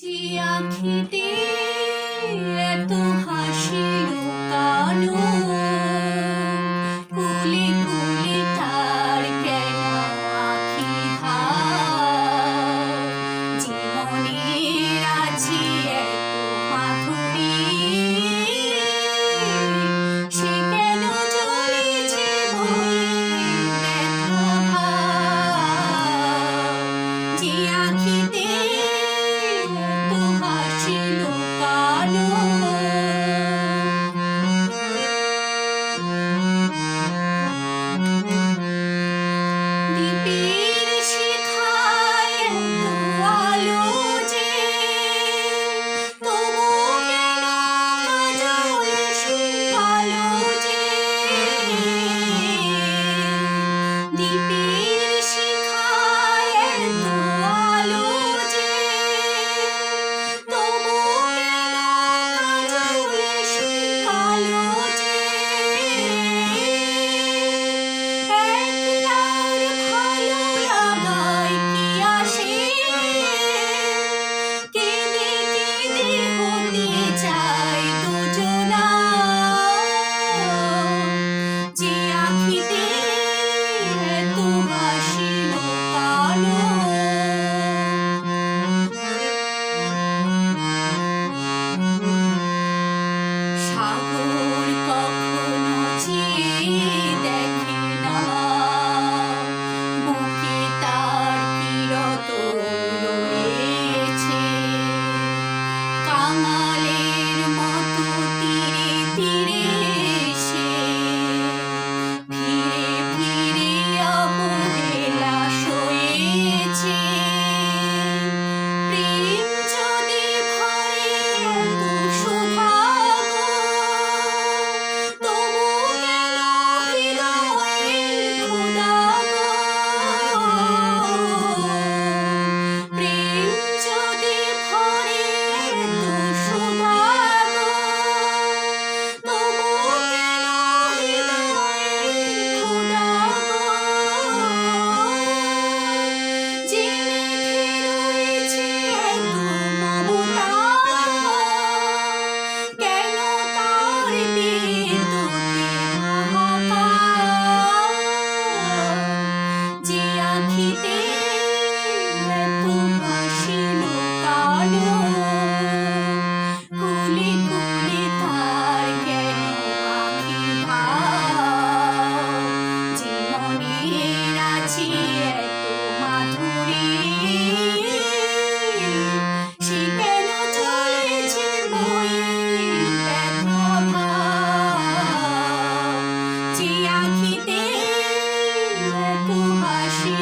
যে আঁখিতে এত হাসি লুকানো, কুলে কুলে তার কেন আঁখি ভার। জীবনের আছে এত মাধুরী, সে কেন জ্বলেছে বয়ে ব্যথা ভার। যে আঁখিতে এত হাসি লুকানো, দীপের শিখায় এত আলো যে, তবু কেন কাজল সে কালো যে। দীপের শিখায় এত আলো যে, তবু কেন কাজল সে কালো যে। একলার ভালো লাগায় কি আসে, কেঁদে কেঁদে হতে চায় দুজনা। যে আঁখিতে এত হাসি লুকানো, সাগর কখনো চেয়ে দেখে না, বুকে তার কিরতন রয়েছে। কাঙালের মতো তীরে তীরে এসে, ফিরে ফিরে অবহেলা সয়েছে। প্রেম যদি ভরে এত সুধা গো, তবু কেন হৃদয়ের ক্ষুধা গো। প্রেম যদি ভরে এত সুধা গো, তবু কেন হৃদয়ের ক্ষুধা গো। যে মেঘে রয়েছে এত মমতা, কেন তার বিদ্যুতে হাহাকার। যে আঁখিতে এত হাসি লুকানো, কুলে কুলে তার কেন আঁখি ভার। জীবনের আছে এত মাধুরী, সে কেন চলেছে বয়ে ব্যথা ভার। যে আঁখিতে এত হাসি